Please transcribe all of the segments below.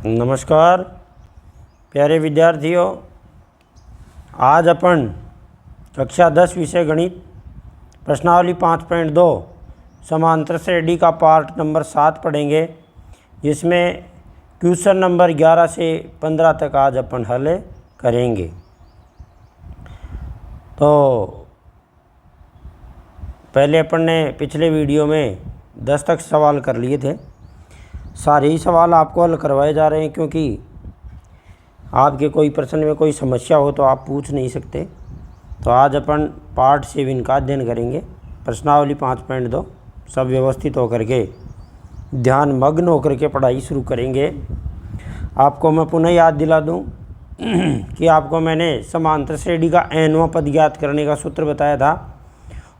नमस्कार प्यारे विद्यार्थियों, आज अपन कक्षा 10 विषय गणित प्रश्नावली 5.2 समांतर श्रेणी का पार्ट नंबर 7 पढ़ेंगे, जिसमें क्वेश्चन नंबर 11 से 15 तक आज अपन हल करेंगे। तो पहले अपन ने पिछले वीडियो में 10 तक सवाल कर लिए थे। सारे ही सवाल आपको हल करवाए जा रहे हैं, क्योंकि आपके कोई प्रश्न में कोई समस्या हो तो आप पूछ नहीं सकते। तो आज अपन पार्ट 7 का अध्ययन करेंगे। प्रश्नावली 5.2 सब व्यवस्थित होकर के ध्यान मग्न होकर के पढ़ाई शुरू करेंगे। आपको मैं पुनः याद दिला दूं कि आपको मैंने समांतर श्रेणी का nवां पद ज्ञात करने का सूत्र बताया था।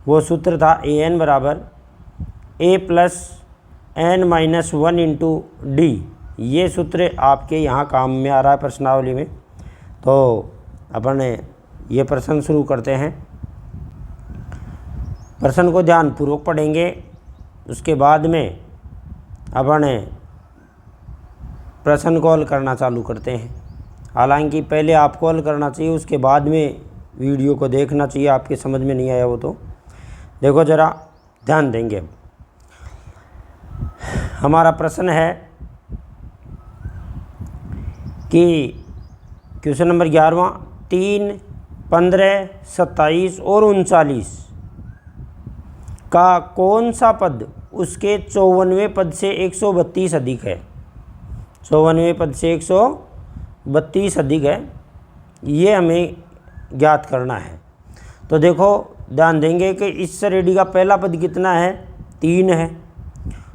वो सूत्र था an बराबर a plus n-1 into D. ये सूत्र आपके यहाँ काम में आ रहा है प्रश्नावली में। तो अपन ये प्रश्न शुरू करते हैं। प्रश्न को ध्यानपूर्वक पढ़ेंगे, उसके बाद में अपन प्रश्न को हल करना चालू करते हैं। हालांकि पहले आपको हल करना चाहिए, उसके बाद में वीडियो को देखना चाहिए। आपके समझ में नहीं आया वो तो देखो, ज़रा ध्यान देंगे। अब हमारा प्रश्न है कि क्वेश्चन नंबर 11वां 3, 15, 27 और 39 का कौन सा पद उसके 54वें पद से 132 अधिक है। 54वें पद से 132 अधिक है, ये हमें ज्ञात करना है। तो देखो ध्यान देंगे कि इस श्रेणी का पहला पद कितना है, 3 है।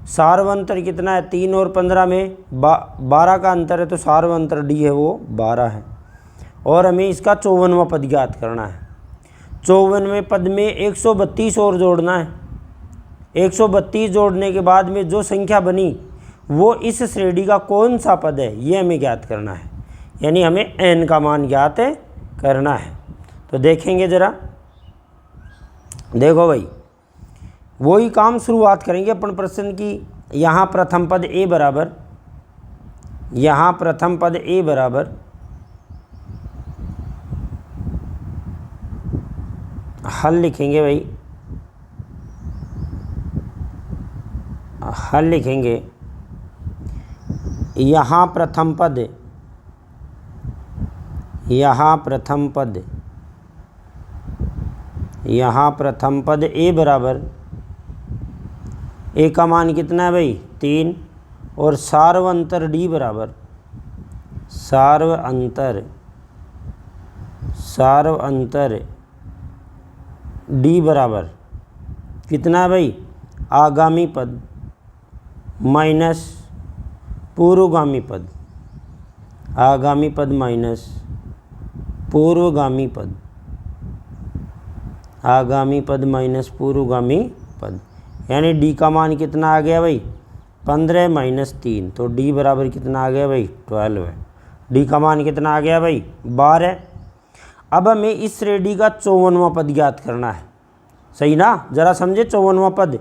सार्व अंतर कितना है, 3 और 15 में 12 का अंतर है, तो सार्व अंतर डी है वो 12 है। और हमें इसका 54वां पद ज्ञात करना है। 54वें पद में 132 और जोड़ना है। 132 जोड़ने के बाद में जो संख्या बनी वो इस श्रेणी का कौन सा पद है, ये हमें ज्ञात करना है। यानी हमें n का मान ज्ञात करना है। तो देखेंगे ज़रा, देखो भाई, वही काम शुरुआत करेंगे अपन प्रश्न की। यहाँ प्रथम पद a बराबर, यहाँ प्रथम पद a बराबर हल लिखेंगे भाई, हल लिखेंगे। यहाँ प्रथम पद, यहाँ प्रथम पद, यहाँ प्रथम पद a बराबर, a का मान कितना है भाई, 3। और सार्व अंतर d बराबर, सार्व अंतर d बराबर कितना है भाई, आगामी पद माइनस पूर्वगामी पद, आगामी पद माइनस पूर्वगामी पद, आगामी पद माइनस पूर्वगामी पद। यानी d का मान कितना आ गया भाई, 15 माइनस 3, तो d बराबर कितना आ गया भाई, 12 है। d का मान कितना आ गया भाई, 12। अब हमें इस श्रेणी का 54वां पद ज्ञात करना है। सही ना, ज़रा समझे। 54वां पद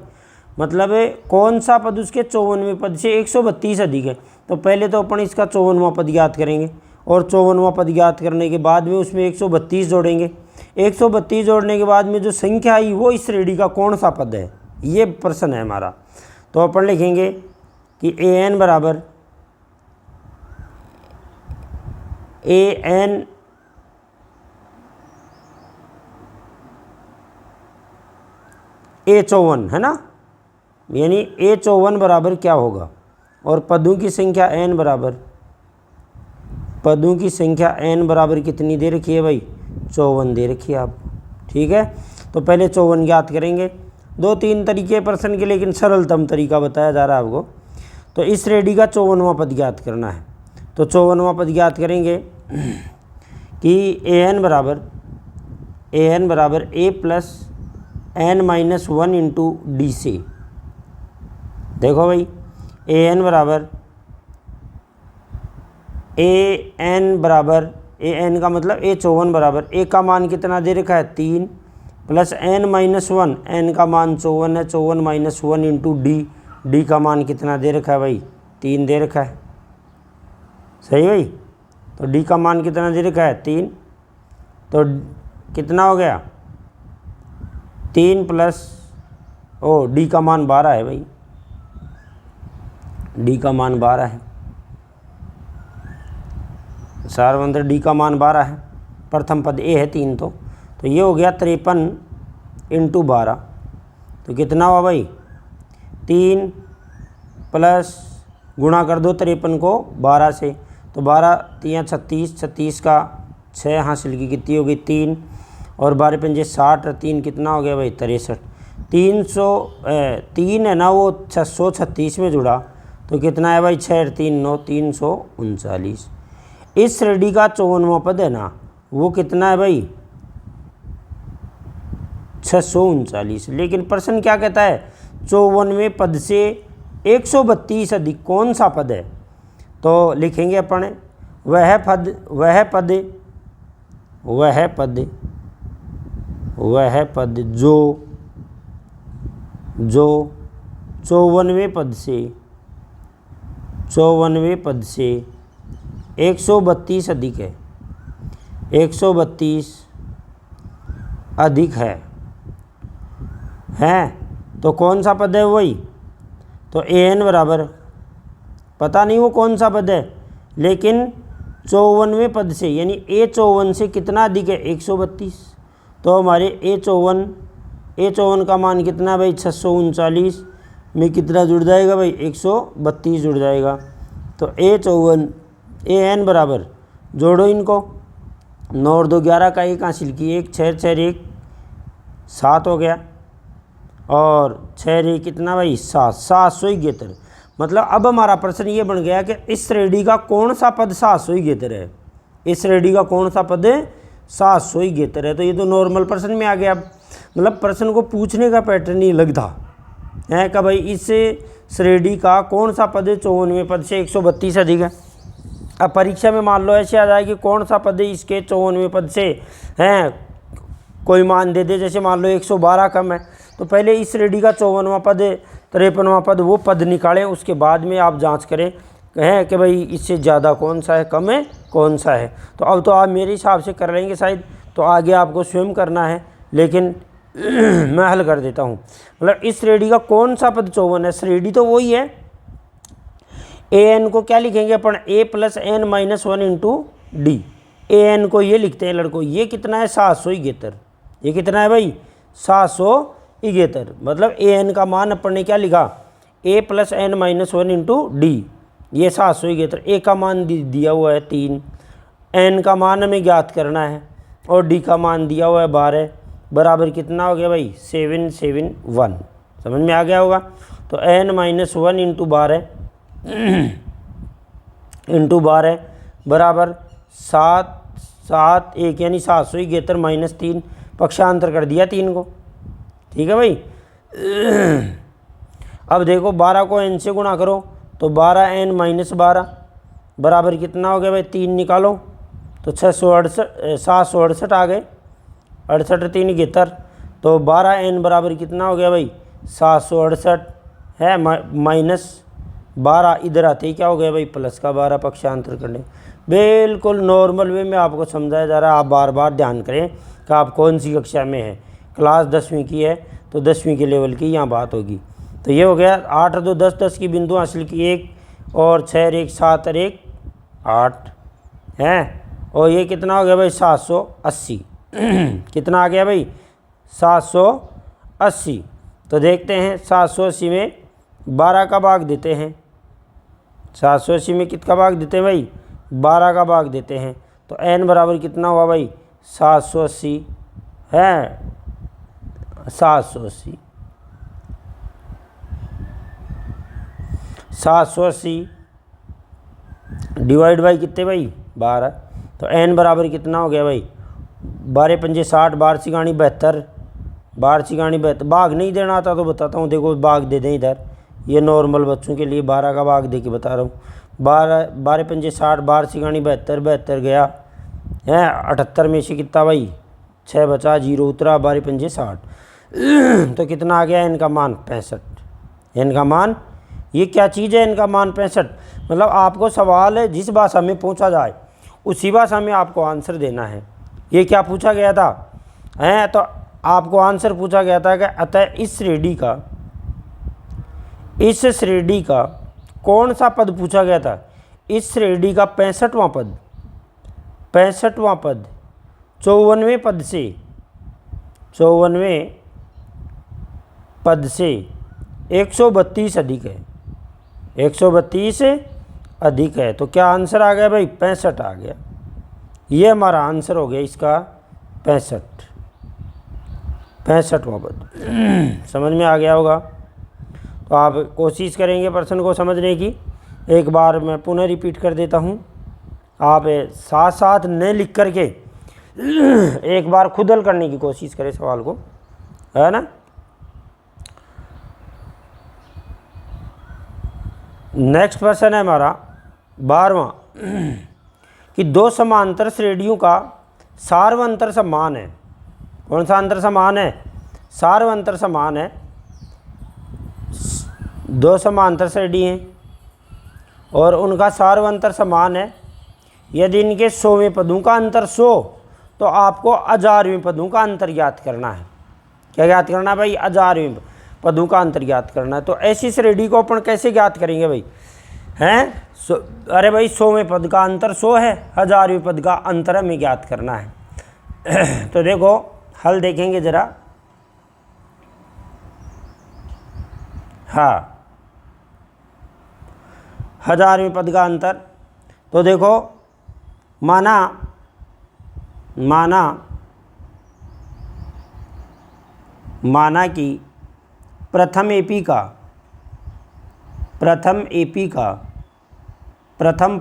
मतलब कौन सा पद उसके 54वें पद से 132 अधिक है। तो पहले तो अपन इसका 54वां पद ज्ञात करेंगे, और 54वां पद ज्ञात करने के बाद में उसमें 132 जोड़ेंगे। 132 जोड़ने के बाद में जो संख्या आई वो इस श्रेणी का कौन सा पद है, ये प्रश्न है हमारा। तो अपन लिखेंगे कि an बराबर an a54 है ना। यानी a54 बराबर क्या होगा, और पदों की संख्या n बराबर, पदों की संख्या n बराबर कितनी दे रखी है भाई, 54 दे रखी है आपको। ठीक है, तो पहले 54 ज्ञात करेंगे। 2-3 तरीके प्रश्न के, लेकिन सरलतम तरीका बताया जा रहा है आपको। तो इस श्रेणी का 54वां पद ज्ञात करना है। तो 54वां पद ज्ञात करेंगे कि an बराबर a plus n-1 into D से। देखो भाई, an बराबर an का मतलब a54 बराबर, a का मान कितना दे रखा है, 3 प्लस n-1, n का मान 54 है, 54 - 1 इंटू डी, डी का मान कितना दे रखा है भाई, 3 दे रखा है। सही भाई। तो डी का मान कितना दे रखा है 3, तो कितना हो गया 3 प्लस डी का मान 12 है भाई, डी का मान 12 है, सारवंतर डी का मान 12 है, प्रथम पद ए है 3, तो ये हो गया 53 इंटू 12, तो कितना हुआ भाई 3 प्लस गुणा कर दो 53 को 12 से, तो 12 3 36, 36 का 6 हासिल की कितनी होगी 3, और 12 पंजे 60 और 3 कितना हो गया भाई 63। 3 है ना वो 636 में जुड़ा, तो कितना है भाई 6 3 9 339। इस श्रेणी का 54वां पद है ना वो कितना है भाई 639। लेकिन प्रश्न क्या कहता है 54वें पद से 132 अधिक कौन सा पद है, तो लिखेंगे अपन वह पद जो 54वें पद से 132 अधिक है, 132 अधिक है, तो कौन सा पद है वही, तो an बराबर पता नहीं वो कौन सा पद है, लेकिन 54वें पद से यानी a54 से कितना अधिक है 132, तो हमारे a54 का मान कितना है भाई 639 में कितना जुड़ जाएगा भाई 132 जुड़ जाएगा, तो a54 an बराबर जोड़ो इनको 9 और 2 11 का 1 हासिल की 1 6 6 1 7 हो गया, और 6 रे कितना भाई 771। मतलब अब हमारा प्रश्न ये बन गया कि इस श्रेणी का कौन सा पद 771 है, इस श्रेणी का कौन सा पद 771 है, तो ये तो नॉर्मल प्रश्न में आ गया। मतलब प्रश्न को पूछने का पैटर्न ही अलग था है कि भाई इस श्रेणी का कौन सा पद 54वें पद से 132 अधिक है। अब परीक्षा में मान लो ऐसे आ जाए कि कौन सा पद इसके 54वें पद से कोई मान दे दे, जैसे मान लो 112 कम है, तो पहले इस श्रेणी का 54वां पद 53वां पद वो पद निकालें, उसके बाद में आप जांच करें कहें कि भाई इससे ज़्यादा कौन सा है कम है कौन सा है। तो अब तो आप मेरे हिसाब से कर लेंगे शायद, तो आगे आपको स्वयं करना है, लेकिन मैं हल कर देता हूँ। मतलब इस श्रेणी का कौन सा पद 54 है, श्रेणी तो वही है, an को क्या लिखेंगे अपन a plus n minus 1 into D, an को ये लिखते हैं लड़कों, ये कितना है 771, ये कितना है भाई 771। मतलब an का मान अपन ने क्या लिखा a plus n minus 1 into D, ये 771, a का मान दिया हुआ है 3, n का मान हमें ज्ञात करना है, और d का मान दिया हुआ है 12, बराबर कितना हो गया भाई 771। समझ में आ गया होगा। तो n माइनस 1 इंटू 12 बराबर 7 7 1 यानी 771 माइनस 3, पक्षांतर कर दिया 3 को, ठीक है भाई। अब देखो 12 को n से गुणा करो, तो 12n माइनस 12 बराबर कितना हो गया भाई 3 निकालो, तो 768 आ गए, 68 3 71, तो 12n बराबर कितना हो गया भाई 768 है, माइनस 12 इधर आते ही क्या हो गया भाई प्लस का 12, पक्षांतर करने बिल्कुल नॉर्मल वे में आपको समझाया जा रहा है। आप बार बार ध्यान करें कि आप कौन सी कक्षा में है, क्लास 10वीं की है तो 10वीं के लेवल की यहाँ बात होगी। तो ये हो गया 8 और 2 10 10 की बिंदु हासिल की 1, और 6 और 1 7 और 1 8 है, और ये कितना हो गया भाई 780 कितना आ गया भाई 780। तो देखते हैं 780 में 12 का भाग देते हैं, 780 में कितना भाग देते हैं भाई 12 का भाग देते हैं, तो n बराबर कितना हुआ भाई 780 है, 780 डिवाइड बाई कितने भाई 12, तो n बराबर कितना हो गया भाई 12 पंजे 60, 12 चिगानी 72, 12 चिगानी 72। भाग नहीं देना आता तो बताता हूँ, देखो भाग दे दें इधर, ये नॉर्मल बच्चों के लिए 12 का भाग दे के बता रहा हूँ। 12 पंजे 60, 12 चिगानी 72, 72 गया है 78 में से कितना भाई 6 बचा, 0 उतरा, 12 पंजे 60 तो कितना आ गया इनका मान 65, इनका मान ये क्या चीज़ है, इनका मान 65। मतलब आपको सवाल जिस भाषा में पूछा जाए उसी भाषा में आपको आंसर देना है। ये क्या पूछा गया था हैं, तो आपको आंसर पूछा गया था कि अतः इस श्रेणी का कौन सा पद पूछा गया था। इस श्रेणी का 65वां पद 54वें पद से 132 अधिक है, 132 अधिक है। तो क्या आंसर आ गया भाई, 65 आ गया। ये हमारा आंसर हो गया इसका 65वां पद। समझ में आ गया होगा। तो आप कोशिश करेंगे प्रश्न को समझने की। एक बार मैं पुनः रिपीट कर देता हूँ, आप साथ साथ न लिख करके एक बार खुद हल करने की कोशिश करें सवाल को, है ना। नेक्स्ट प्रश्न है हमारा 12वां कि दो समांतर श्रेणियों का सार्वंतर समान है। कौन सा अंतर समान है, सार्वंतर समान है। दो समांतर श्रेणी हैं और उनका सार्वंतर समान है। यदि इनके 100वें पदों का अंतर 100, तो आपको 1000वें पदों का अंतर ज्ञात करना है। क्या ज्ञात करना है भाई, 1000वें पदों का अंतर ज्ञात करना है। तो ऐसी श्रेणी को अपन कैसे ज्ञात करेंगे भाई, हैं। अरे भाई 100वें पद का अंतर 100 है, 1000वें पद का अंतर हमें ज्ञात करना है। तो देखो हल देखेंगे जरा। हाँ, 1000वें पद का अंतर, तो देखो माना कि प्रथम एपी का प्रथम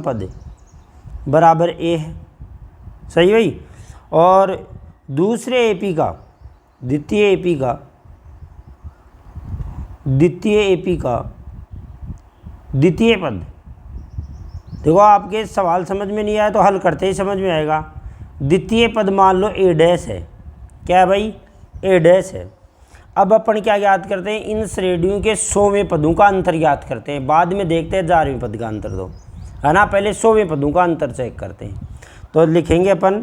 पद बराबर ए है, सही भाई। और दूसरे एपी का द्वितीय पद, देखो आपके सवाल समझ में नहीं आया तो हल करते ही समझ में आएगा। द्वितीय पद मान लो ए डैश है। क्या है भाई, ए डैश है। अब अपन क्या ज्ञात करते हैं, इन श्रेणियों के 100वें पदों का अंतर ज्ञात करते हैं। बाद में देखते हैं 1000वें पद का अंतर दो, है ना। पहले 100वें पदों का अंतर चेक करते हैं। तो लिखेंगे अपन,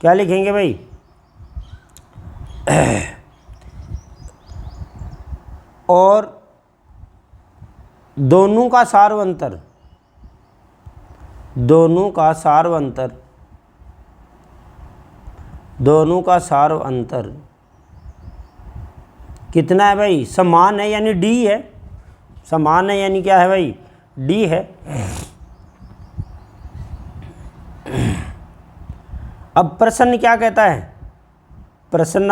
क्या लिखेंगे भाई, और दोनों का सार अंतर कितना है भाई, समान है यानी डी है। समान है यानी क्या है भाई, डी है। अब प्रश्न क्या कहता है, प्रश्न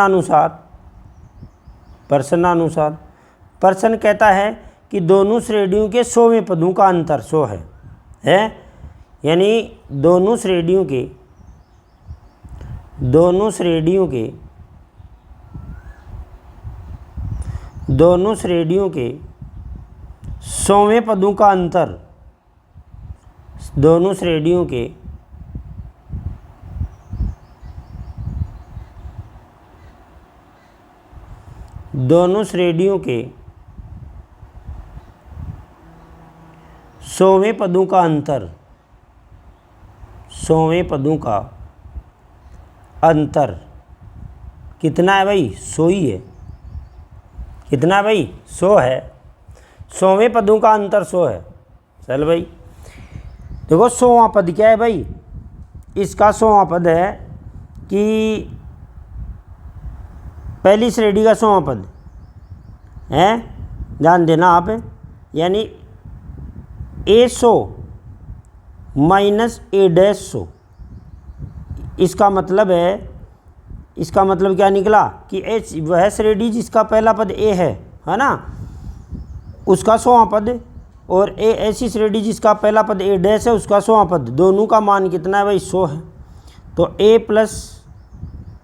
कहता है कि दोनों श्रेणियों के 100वें पदों का अंतर 100 है। यानी दोनों श्रेणियों के 100वें पदों का अंतर, दोनों श्रेणियों के 100वें पदों का अंतर, 100वें पदों का अंतर कितना है भाई, 100 ही है। कितना है भाई, 100 है। 100वें पदों का अंतर 100 है। चल भाई देखो 100वां पद क्या है भाई, इसका 100वां पद है कि पहली श्रेणी का 100वां पद है, ध्यान देना आप। यानी A100 माइनस A डैश 100, इसका मतलब क्या निकला कि H वह श्रेणी जिसका पहला पद A है ना, उसका 100वां पद, और A ऐसी श्रेणी जिसका पहला पद A डैश है उसका 100वां पद। दोनों का मान कितना है भाई, 100 है। तो A प्लस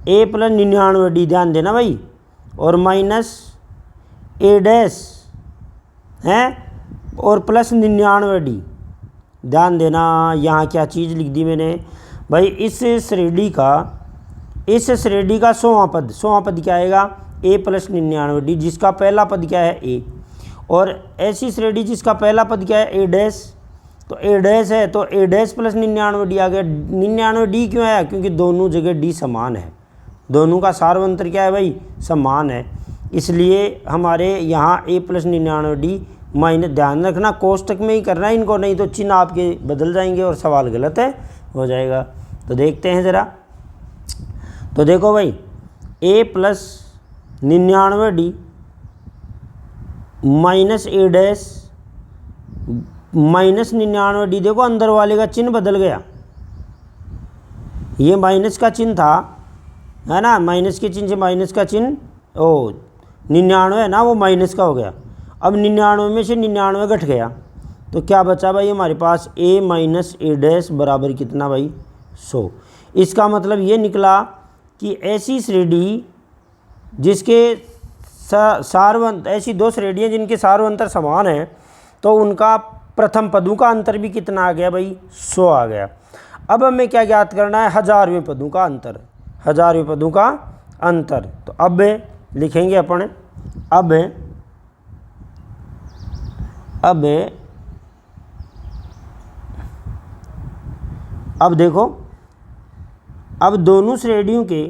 99D, ध्यान देना भाई, और माइनस A डैश है और प्लस 99D, ध्यान देना। यहाँ क्या चीज़ लिख दी मैंने भाई, इस श्रेणी का 100वां पद क्या आएगा, ए प्लस 99d, जिसका पहला पद क्या है ए, और ऐसी श्रेणी जिसका पहला पद क्या है ए डैश, तो ए डैश है तो ए डैश प्लस 99d आ गया। 99d क्यों आया? क्योंकि दोनों जगह d समान है, दोनों का सार्वंतर क्या है भाई? समान है, इसलिए हमारे यहाँ ए प्लस 99d माइनस, ध्यान रखना कोष्टक में ही करना है इनको, नहीं तो चिन्ह आपके बदल जाएंगे और सवाल गलत है हो जाएगा। तो देखते हैं ज़रा, तो देखो भाई ए प्लस 99d माइनस ए डैश माइनस 99d, देखो अंदर वाले का चिन्ह बदल गया, ये माइनस का चिन्ह था है ना, माइनस के चिन्ह से माइनस का चिन्ह 99 है ना, वो माइनस का हो गया। अब 99 में से 99 घट गया तो क्या बचा भाई हमारे पास? a माइनस ए डैश बराबर कितना भाई? 100। इसका मतलब ये निकला कि ऐसी श्रेणी जिसके सारवंत, ऐसी दो श्रेणियाँ जिनके सार्वंतर समान है तो उनका प्रथम पदों का अंतर भी कितना आ गया भाई? 100 आ गया। अब हमें क्या ज्ञात करना है? 1000वें पदों का अंतर, 1000वें पदों का अंतर। तो अब लिखेंगे अपन, अब देखो, अब दोनों श्रेणियों के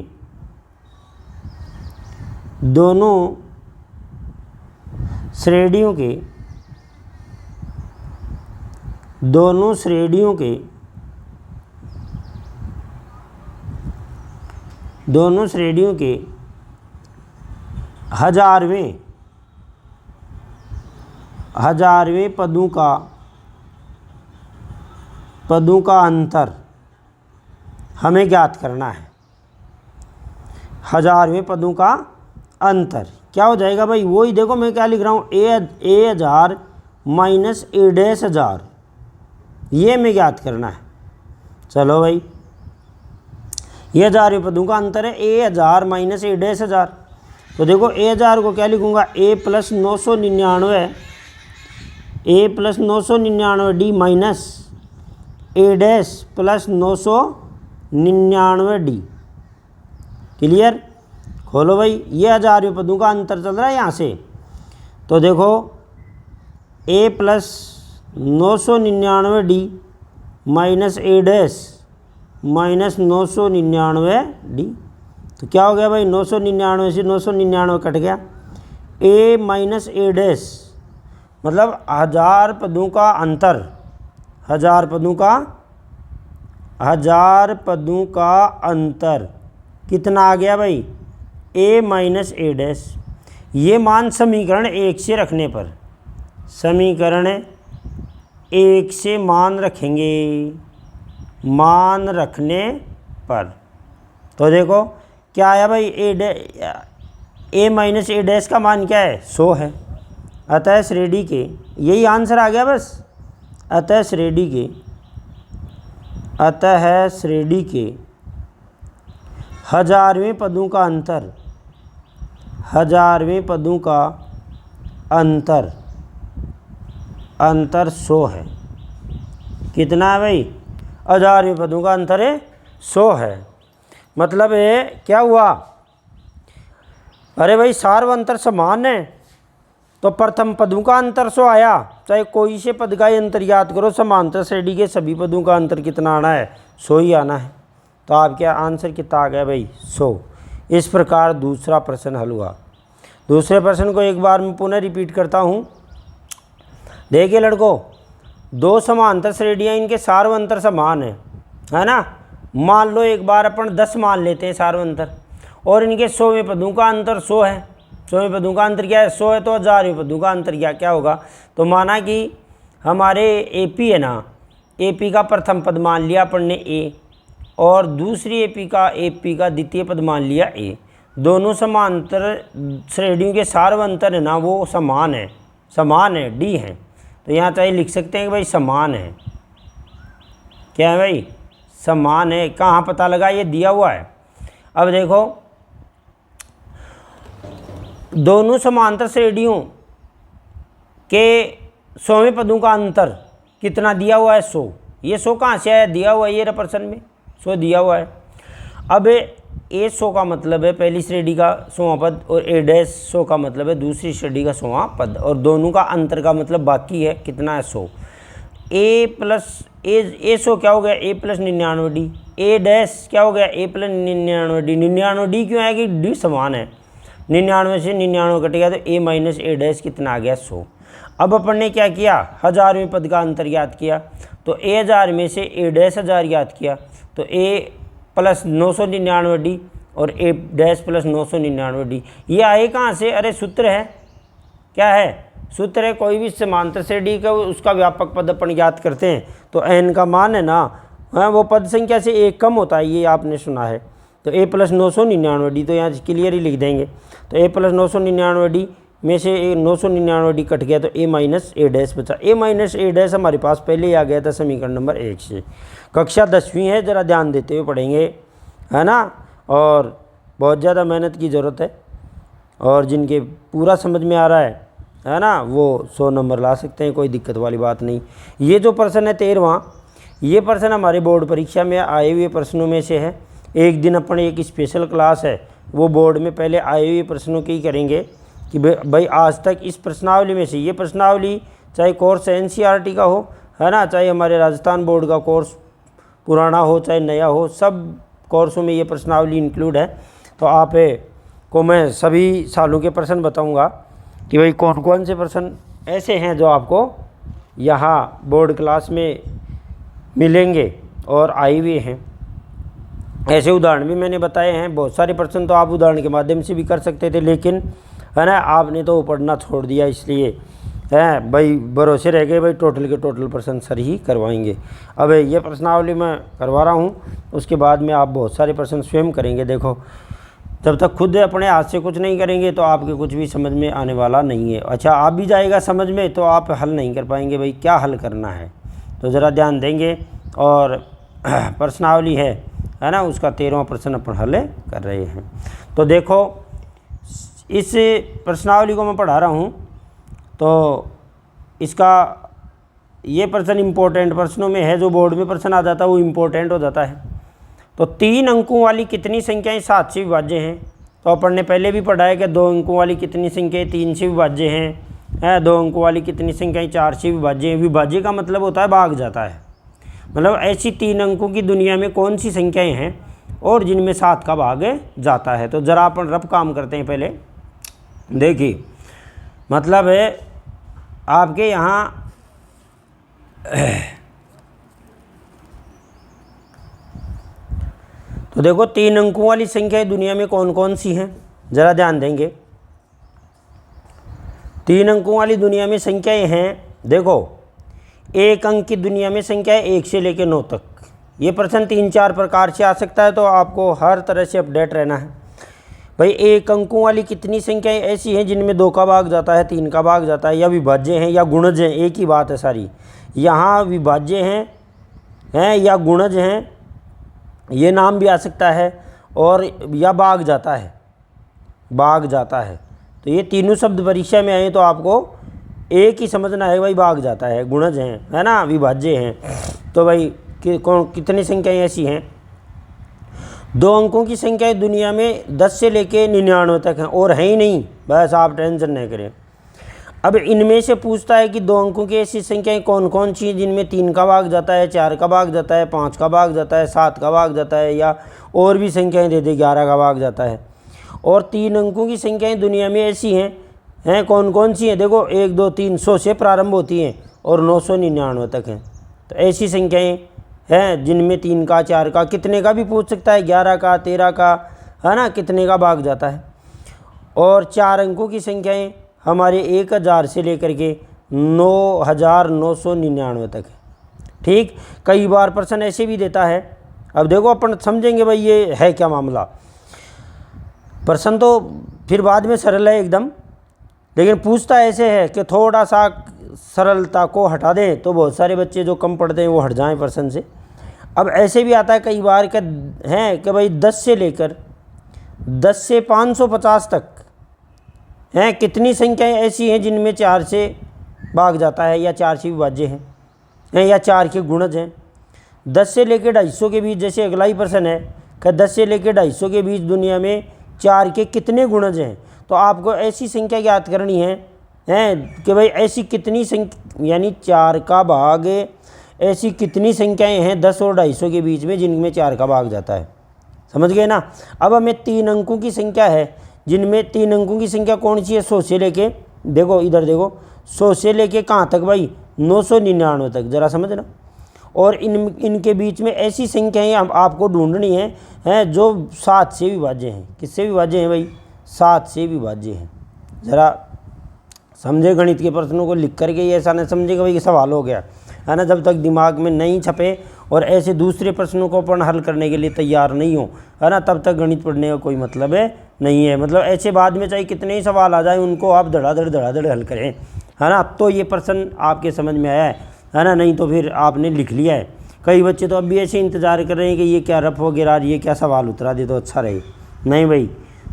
हजारवें पदों का अंतर हमें ज्ञात करना है। 1000वें पदों का अंतर क्या हो जाएगा भाई? वही देखो मैं क्या लिख रहा हूँ, ए 1000 माइनस ए डैश 1000, ये हमें ज्ञात करना है। चलो भाई, ये 1000वें पदों का अंतर है, ए 1000 माइनस ए डैश 1000। तो देखो ए 1000 को क्या लिखूँगा? ए प्लस 999, ए प्लस 999d माइनस ए डैश प्लस 999d। क्लियर? खोलो भाई, ये 1000वें पदों का अंतर चल रहा है यहाँ से। तो देखो a plus 999d minus A dash minus 999d, तो क्या हो गया भाई? 999 से 999 कट गया। a माइनस ए डैश मतलब 1000 पदों का अंतर, 1000 पदों का अंतर कितना आ गया भाई? a minus A dash. ये मान समीकरण 1 से रखने पर, समीकरण 1 से मान रखेंगे, मान रखने पर। तो देखो क्या आया भाई? a माइनस ए डैश का मान क्या है? 100 है। अतः श्रेणी के, यही आंसर आ गया बस। अतः श्रेणी के 1000वें पदों का अंतर, 1000वें पदों का अंतर 100 है। कितना है भाई? 1000वें पदों का अंतर है 100 है। मतलब ये क्या हुआ? अरे भाई सार्वंतर समान है तो प्रथम पदों का अंतर 100 आया, चाहे कोई से पद का ही अंतर याद करो, समांतर श्रेणी के सभी पदों का अंतर कितना आना है? 100 ही आना है। तो आपके आंसर कितना आ गया भाई? 100। इस प्रकार दूसरा प्रश्न हल हुआ। दूसरे प्रश्न को एक बार मैं पुनः रिपीट करता हूँ। देखिए लड़कों, दो समांतर श्रेणियाँ, इनके सार्वंतर समान है ना। मान लो एक बार अपन 10 मान लेते हैं सार्वंतर, और इनके 100वें पदों का अंतर 100 है। 100वें पदों का अंतर क्या है? 100 है। तो 1000वें पदों का अंतर क्या होगा? तो माना कि हमारे AP है ना, AP का प्रथम पद मान लिया अपन ने A, और दूसरी AP का द्वितीय पद मान लिया A। दोनों समांतर श्रेणियों के सार्वंतर है ना, वो समान है D है। तो यहाँ चाहे लिख सकते हैं कि भाई समान है। क्या है भाई? समान है। कहाँ पता लगा? ये दिया हुआ है। अब देखो, दोनों समांतर श्रेणियों के 100वें पदों का अंतर कितना दिया हुआ है? 100। ये 100 कहाँ से आया? दिया हुआ है, ये प्रश्न में 100 दिया हुआ है। अब ए 100 का मतलब है पहली श्रेणी का 100वां पद और ए डैश 100 का मतलब है दूसरी श्रेणी का 100वां पद, और दोनों का अंतर का मतलब बाकी है कितना है 100। ए प्लस ए 100 क्या हो गया ए प्लस 99D, ए डैश क्या हो गया ए प्लस 99D। 99D क्यों आएगी, डी समान है, 99 से 99 कट गया तो ए माइनस ए डैश कितना आ गया 100। अब अपन ने क्या किया, 1000वें पद का अंतर ज्ञात किया, तो ए 1000 में से ए डैश 1000 ज्ञात किया, तो ए प्लस 999D और ए डैश प्लस 999D। ये आए कहाँ से, अरे सूत्र है, क्या है सूत्र है, कोई भी समांतर श्रेणी का उसका व्यापक पद अपन ज्ञात करते हैं तो n का मान है ना, हाँ वो पद संख्या से एक कम होता है, ये आपने सुना है। तो a प्लस 999D तो यहाँ क्लियर ही लिख देंगे, तो a प्लस 999D में से 999D कट गया तो a माइनस ए डैश बचा। a माइनस ए डैश हमारे पास पहले ही आ गया था समीकरण नंबर 1 से। कक्षा 10वीं है, ज़रा ध्यान देते हुए पढ़ेंगे, है ना, और बहुत ज़्यादा मेहनत की ज़रूरत है, और जिनके पूरा समझ में आ रहा है ना, वो 100 नंबर ला सकते हैं, कोई दिक्कत वाली बात नहीं। ये जो प्रश्न है 13वां, ये प्रश्न हमारे बोर्ड परीक्षा में आए हुए प्रश्नों में से है। एक दिन अपन एक स्पेशल क्लास है, वो बोर्ड में पहले आए हुए प्रश्नों की करेंगे कि भाई आज तक इस प्रश्नावली में से, ये प्रश्नावली चाहे कोर्स NCERT का हो, है ना, चाहे हमारे राजस्थान बोर्ड का कोर्स पुराना हो चाहे नया हो, सब कोर्सों में ये प्रश्नावली इंक्लूड है। तो आप को मैं सभी सालों के प्रश्न बताऊंगा कि भाई कौन कौन से प्रश्न ऐसे हैं जो आपको यहाँ बोर्ड क्लास में मिलेंगे और आए हुए हैं। ऐसे उदाहरण भी मैंने बताए हैं, बहुत सारे प्रश्न तो आप उदाहरण के माध्यम से भी कर सकते थे, लेकिन है ना आपने तो पढ़ना छोड़ दिया, इसलिए है भाई भरोसे रह गए भाई टोटल के टोटल प्रश्न सर ही करवाएंगे। अब ये प्रश्नावली मैं करवा रहा हूँ, उसके बाद में आप बहुत सारे प्रश्न स्वयं करेंगे। देखो जब तक खुद अपने हाथ से कुछ नहीं करेंगे तो आपके कुछ भी समझ में आने वाला नहीं है। अच्छा आप भी जाएगा समझ में तो आप हल नहीं कर पाएंगे, भाई क्या हल करना है, तो ज़रा ध्यान देंगे। और प्रश्नावली है ना, उसका 13वां प्रश्न अपन हल कर रहे हैं। तो देखो इस प्रश्नावली को मैं पढ़ा रहा हूँ, तो इसका ये प्रश्न इम्पोर्टेंट प्रश्नों में है, जो बोर्ड में प्रश्न आ जाता है वो इम्पोर्टेंट हो जाता है। तो 3 अंकों वाली कितनी संख्याएं 7 से विभाज्य हैं, तो अपन ने पहले भी पढ़ा है कि 2 अंकों वाली कितनी संख्याएं 3 से विभाज्य हैं, 2 अंकों वाली कितनी संख्याएं 4 से विभाज्य हैं। विभाज्य का मतलब होता है भाग जाता है, मतलब ऐसी 3 अंकों की दुनिया में कौन सी संख्याएं हैं और जिनमें 7 का भाग जाता है। तो ज़रा अपन रफ काम करते हैं। पहले देखिए, मतलब है आपके यहाँ तो देखो 3 अंकों वाली संख्याएं दुनिया में कौन कौन सी हैं, ज़रा ध्यान देंगे। 3 अंकों वाली दुनिया में संख्याएं हैं, देखो 1 अंक की दुनिया में संख्याएं 1 से लेकर 9 तक। ये प्रश्न 3-4 प्रकार से आ सकता है, तो आपको हर तरह से अपडेट रहना है। भाई 1 अंकों वाली कितनी संख्याएं ऐसी हैं जिनमें 2 का भाग जाता है, 3 का भाग जाता है, या विभाज्य हैं या गुणज हैं, एक ही बात है सारी। यहाँ विभाज्य हैं या गुणज हैं, ये नाम भी आ सकता है, और या भाग जाता है, भाग जाता है। तो ये तीनों शब्द परीक्षा में आए तो आपको एक ही समझना है, भाई भाग जाता है, गुणज हैं, है ना, विभाज्य हैं। तो भाई कितनी संख्याएं ऐसी हैं, 2 अंकों की संख्याएं दुनिया में 10 से लेके 99 तक हैं, और है ही नहीं, बस आप टेंशन नहीं करें। अब इनमें से पूछता है कि 2 अंकों की ऐसी संख्याएं कौन कौन सी हैं जिनमें 3 का भाग जाता है, 4 का भाग जाता है, 5 का भाग जाता है, 7 का भाग जाता है, या और भी संख्याएं दे दे 11 का भाग जाता है। और 3 अंकों की संख्याएं दुनिया में ऐसी हैं कौन कौन सी हैं, देखो 1 2 3 100 से प्रारंभ होती हैं और 999 तक हैं। तो ऐसी संख्याएं हैं जिनमें 3 का, 4 का, कितने का भी पूछ सकता है, 11 का, 13 का, है ना, कितने का भाग जाता है। और 4 अंकों की संख्याएं हमारे 1000 से लेकर के 9999 तक है। ठीक, कई बार प्रश्न ऐसे भी देता है। अब देखो अपन समझेंगे भाई ये है क्या मामला। प्रश्न तो फिर बाद में सरल है एकदम, लेकिन पूछता ऐसे है कि थोड़ा सा सरलता को हटा दें तो बहुत सारे बच्चे जो कम पढ़ते हैं वो हट जाएं प्रश्न से। अब ऐसे भी आता है कई बार कि भाई 10 से 550 तक हैं, कितनी संख्याएं ऐसी हैं जिनमें 4 से भाग जाता है या 4 से विभाज्य हैं या 4 के गुणज हैं। 10 से लेकर 250 के बीच जैसे अगला ही प्रश्न है, कि 10 से लेकर 250 के बीच दुनिया में 4 के कितने गुणज हैं। तो आपको ऐसी संख्या ज्ञात करनी है कि भाई ऐसी कितनी संख्या, यानी 4 का भाग, ऐसी कितनी संख्याएं हैं 10 और 250 के बीच में जिनमें 4 का भाग जाता है। समझ गए ना। अब हमें 3 अंकों की संख्या है, जिनमें 3 अंकों की संख्या कौन सी है, 100 से लेके, देखो इधर देखो, 100 से लेके कहाँ तक भाई, 999 तक, ज़रा समझना। और इनके बीच में ऐसी संख्याएं आपको ढूंढनी है जो 7 से विभाज्य हैं। किससे विभाज्य हैं भाई, 7 से विभाज्य हैं। ज़रा समझे, गणित के प्रश्नों को लिख करके ऐसा नहीं समझेगा भाई कि सवाल हो गया, है ना। जब तक दिमाग में नहीं छपे और ऐसे दूसरे प्रश्नों को अपन हल करने के लिए तैयार नहीं हो, है ना, तब तक गणित पढ़ने का कोई मतलब है नहीं है। मतलब ऐसे बाद में चाहे कितने ही सवाल आ जाए, उनको आप धड़ाधड़ हल करें, है ना, तो ये प्रश्न आपके समझ में आया है ना। नहीं तो फिर आपने लिख लिया है। कई बच्चे तो अब भी ऐसे इंतज़ार कर रहे हैं कि ये क्या रफ वगैरह, ये क्या सवाल उतरा दे तो अच्छा रहे। नहीं भाई,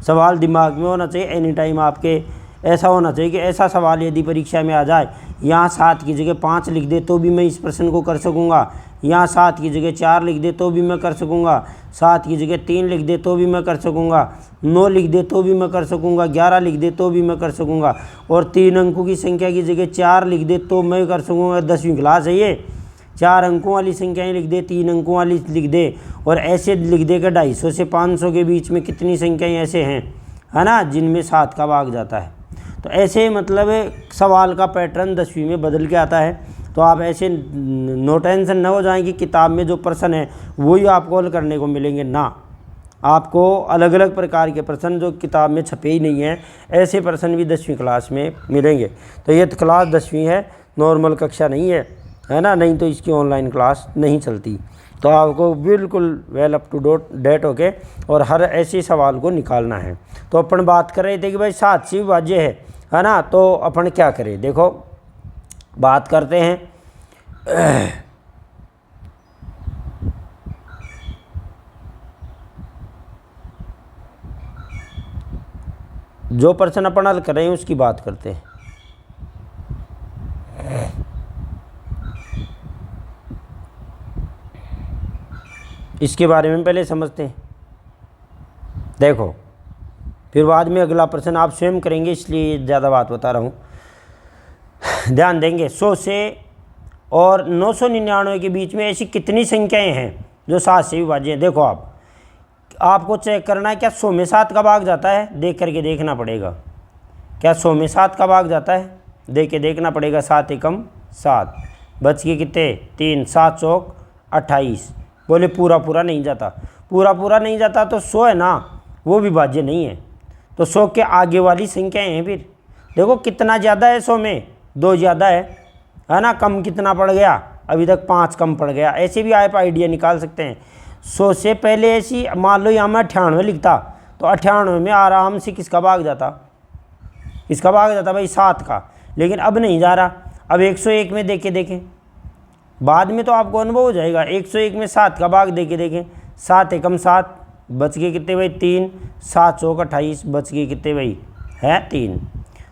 सवाल दिमाग में होना चाहिए एनी टाइम आपके। ऐसा होना चाहिए कि ऐसा सवाल यदि परीक्षा में आ जाए, यहाँ 7 की जगह 5 लिख दे तो भी मैं इस प्रश्न को कर सकूँगा, यहाँ 7 की जगह 4 लिख दे तो भी मैं कर सकूँगा, 7 की जगह 3 लिख दे तो भी मैं कर सकूँगा, 9 लिख दे तो भी मैं कर सकूँगा, 11 लिख दे तो भी मैं कर सकूँगा, और 3 अंकों की संख्या की जगह 4 लिख दे तो मैं कर सकूँगा। 10वीं क्लास है ये, 4 अंकों वाली संख्याएँ लिख दे, 3 अंकों वाली लिख दे, और ऐसे लिख दे कि 250 से 500 के बीच में कितनी संख्याएँ ऐसे हैं, है ना, जिनमें 7 का भाग जाता है। तो ऐसे मतलब सवाल का पैटर्न 10वीं में बदल के आता है। तो आप ऐसे नो टेंशन न हो जाएं कि किताब में जो प्रश्न है वही आपको हल करने को मिलेंगे ना। आपको अलग अलग प्रकार के प्रश्न जो किताब में छपे ही नहीं हैं, ऐसे प्रश्न भी 10वीं क्लास में मिलेंगे। तो ये क्लास 10वीं है, नॉर्मल कक्षा नहीं है ना, नहीं तो इसकी ऑनलाइन क्लास नहीं चलती। तो आपको बिल्कुल वेल अप टू डेट होके और हर ऐसे सवाल को निकालना है। तो अपन बात कर रहे थे कि भाई 7 से विभाज्य है ना, तो अपन क्या करें, देखो बात करते हैं। जो प्रश्न अपन हल कर रहे हैं उसकी बात करते हैं। इसके बारे में पहले समझते हैं। देखो फिर बाद में अगला प्रश्न आप स्वयं करेंगे, इसलिए ज़्यादा बात बता रहा हूँ। ध्यान देंगे, 100 से और 999 के बीच में ऐसी कितनी संख्याएं हैं जो 7 से विभाज्य हैं। देखो आपको चेक करना है क्या 100 में 7 का भाग जाता है, देख करके देखना पड़ेगा। क्या 100 में 7 का भाग जाता है, देख के देखना पड़ेगा। 7 एकम 7, बच के कितने 3, 7 चौक 28। बोले पूरा नहीं जाता, पूरा नहीं जाता तो 100 है ना, वो विभाज्य नहीं है। तो 100 के आगे वाली संख्याएं हैं। फिर देखो कितना ज़्यादा है, 100 में 2 ज़्यादा है ना, कम कितना पड़ गया, अभी तक 5 कम पड़ गया। ऐसे भी आप आइडिया निकाल सकते हैं। 100 से पहले ऐसी मान लो यहाँ मैं 98 लिखता तो 98 में आराम से किसका भाग जाता, किसका भाग जाता भाई 7 का। लेकिन अब नहीं जा रहा, अब 101 में देखें, बाद में तो आपको अनुभव हो जाएगा। 101 में 7 का भाग देखें, 7 एकम 7, बच गए कितने भाई 3, 7 चौक 28, बच गए कितने भाई है 3।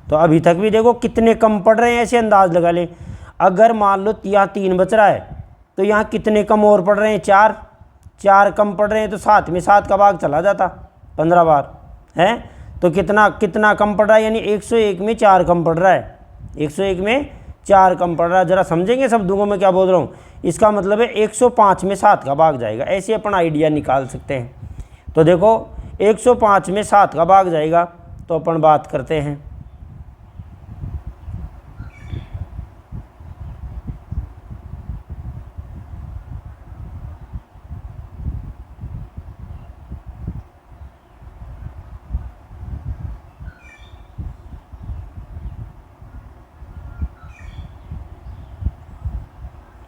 तो अभी तक भी देखो कितने कम पड़ रहे हैं, ऐसे अंदाज लगा लें। अगर मान लो यहाँ 3 बच रहा है तो यहाँ कितने कम और पड़ रहे हैं, 4 कम पड़ रहे हैं। तो 7 में 7 का भाग चला जाता 15 बार है। तो कितना कम पड़ रहा है, यानी 101 में 4 कम पड़ रहा है, 101 में 4 कम पड़ रहा है। ज़रा समझेंगे शब्दों को मैं क्या बोल रहा हूँ। इसका मतलब है 105 में 7 का भाग जाएगा, ऐसे अपन आइडिया निकाल सकते हैं। तो देखो 105 में 7 का भाग जाएगा, तो अपन बात करते हैं।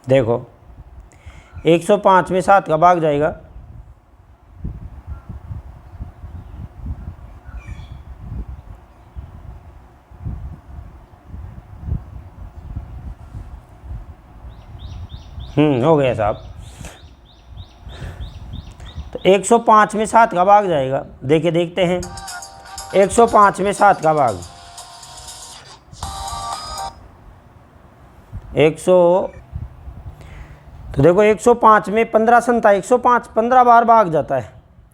देखो 105 में 7 का भाग जाएगा, हो गया साहब। तो 105 में 7 का भाग जाएगा, देखते हैं। 105 में 7 का भाग 100, तो देखो 105 में 15 संता 105 15 बार भाग जाता है,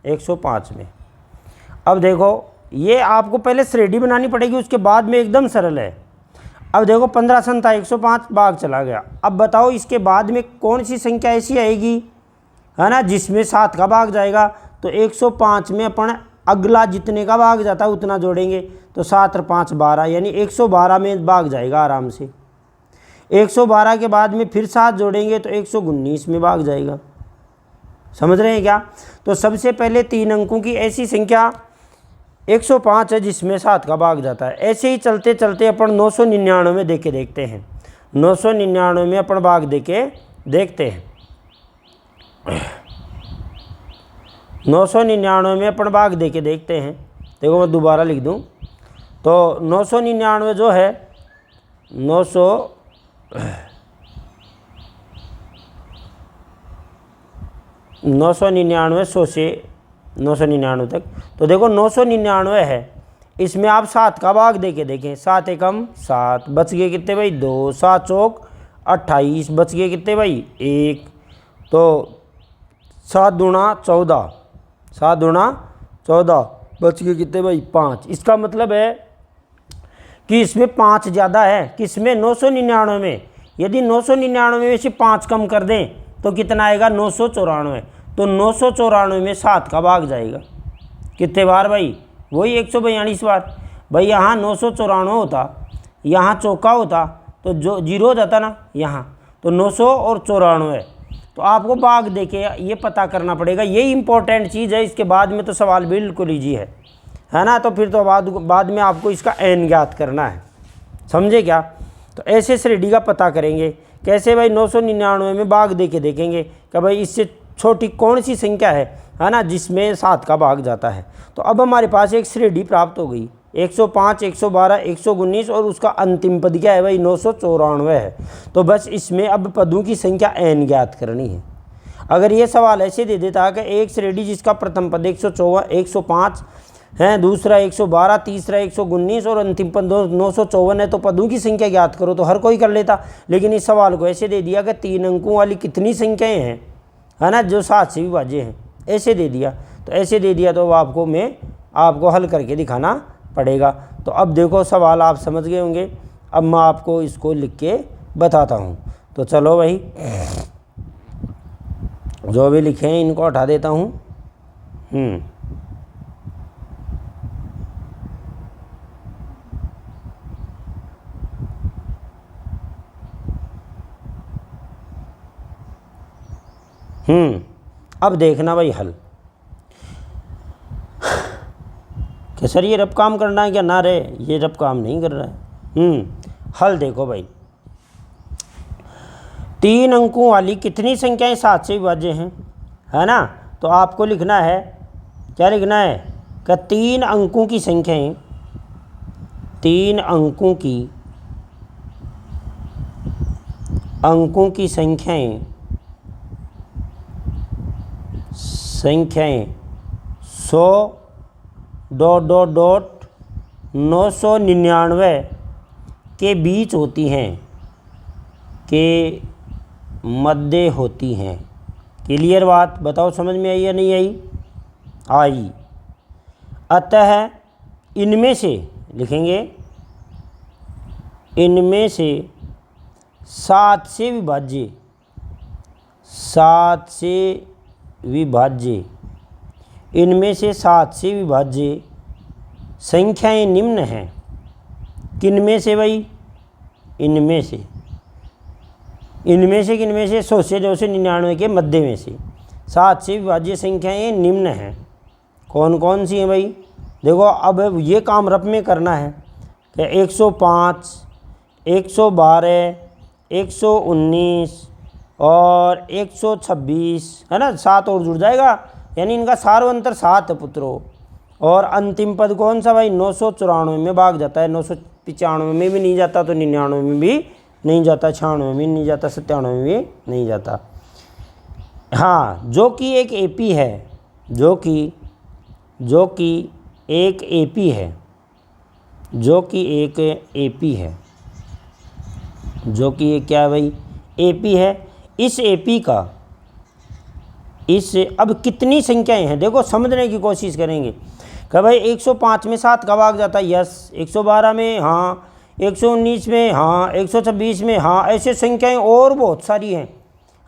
105 में। अब देखो ये आपको पहले श्रेणी बनानी पड़ेगी, उसके बाद में एकदम सरल है। अब देखो 15 सन था, 105 भाग चला गया। अब बताओ इसके बाद में कौन सी संख्या ऐसी आएगी, है ना, जिसमें 7 का भाग जाएगा। तो 105 में अपन अगला जितने का भाग जाता है उतना जोड़ेंगे, तो 7 और 5 12, यानी 112 में भाग जाएगा आराम से। 112 के बाद में फिर 7 जोड़ेंगे तो 119 में भाग जाएगा। समझ रहे हैं क्या? तो सबसे पहले 3 अंकों की ऐसी संख्या 105 है जिसमें 7 का भाग जाता है। ऐसे ही चलते चलते अपन 999 में देके देखते हैं। 999 में अपन भाग देके देखते हैं। 999 में अपन भाग देके देखते हैं। देखो मैं दोबारा लिख दूं तो 999 जो है 999 100 से 999 तक। तो देखो 999 है, इसमें आप 7 का भाग देके देखें। 7 एकम 7, बच गए कितने भाई 2, 7 चौक 28, बच गए कितने भाई 1। तो 7 दूना 14, 7 दूना 14, बच गए कितने भाई 5। इसका मतलब है कि इसमें 5 ज़्यादा है, किसमें 999 में। यदि 999 में से 5 कम कर दें तो कितना आएगा 994। तो 994 में 7 का भाग जाएगा कितने बार भाई, वही 142 बार। भाई यहाँ 994 होता, यहाँ चौका होता तो जो जीरो हो जाता ना यहाँ, तो 900 और 94। तो आपको भाग देके ये पता करना पड़ेगा, यही इंपॉर्टेंट चीज़ है। इसके बाद में तो सवाल बिल्कुल ईजी है ना। तो फिर तो बाद में आपको इसका एन ज्ञात करना है, समझे क्या? तो ऐसे श्रेणी का पता करेंगे कैसे भाई। 999 में भाग देके देखेंगे कि भाई इससे छोटी कौन सी संख्या है ना, जिसमें 7 का भाग जाता है। तो अब हमारे पास एक श्रेणी प्राप्त हो गई 105, 112, 119 और उसका अंतिम पद क्या है भाई 994 है। तो बस इसमें अब पदों की संख्या n ज्ञात करनी है। अगर ये सवाल ऐसे दे देता कि एक श्रेणी जिसका प्रथम पद 105 है, दूसरा 112, तीसरा 119 और अंतिम पद 954 है, तो पदों की संख्या ज्ञात करो, तो हर कोई कर लेता। लेकिन इस सवाल को ऐसे दे दिया कि 3 अंकों वाली कितनी संख्याएं हैं, है ना, जो 7 से विभाज्य हैं, ऐसे दे दिया। तो ऐसे दे दिया तो आपको हल करके दिखाना पड़ेगा। तो अब देखो सवाल आप समझ गए होंगे। अब मैं आपको इसको लिख के बताता हूँ। तो चलो भाई, जो भी लिखे हैं इनको हटा देता हूँ। अब देखना भाई हल कि सर ये रब काम करना है क्या ना रे, ये रब काम नहीं कर रहा है। हल देखो भाई, 3 अंकों वाली कितनी संख्याएं 7 से विभाज्य हैं, है ना। तो आपको लिखना है, क्या लिखना है कि 3 अंकों की संख्याएं, 3 अंकों की संख्याएं 100.999 के बीच होती हैं, के मध्य होती हैं। क्लियर बात? बताओ समझ में आई या नहीं आई? आई। अतः इनमें से लिखेंगे, इनमें से 7 से विभाज्य, 7 से विभाज्य, इनमें से 7 से विभाज्य संख्याएं निम्न हैं। किनमें से भाई? इनमें से किनमें से 100 से 299 के मध्य में से 7 से विभाज्य संख्याएं निम्न हैं। कौन कौन सी हैं भाई? देखो अब ये काम रफ में करना है कि 105, 112, 119 और 126, है ना, 7 और जुड़ जाएगा, यानी इनका सार्वंतर 7 पुत्रों। और अंतिम पद कौन सा भाई? 994 में भाग जाता है। 995 में भी नहीं जाता, तो 99 में भी नहीं जाता, 96 में भी नहीं जाता, 97 में भी नहीं जाता। हाँ, जो कि एक एपी है, जो कि एक एपी है, जो कि एक एपी है, जो कि एक क्या है भाई? एपी है। इस एपी का इस अब कितनी संख्याएं हैं देखो समझने की कोशिश करेंगे कि भाई 105 में 7 का भाग जाता है, यस। 112 में हाँ, 119 में हाँ, 126 में हाँ, ऐसे संख्याएं और बहुत सारी हैं,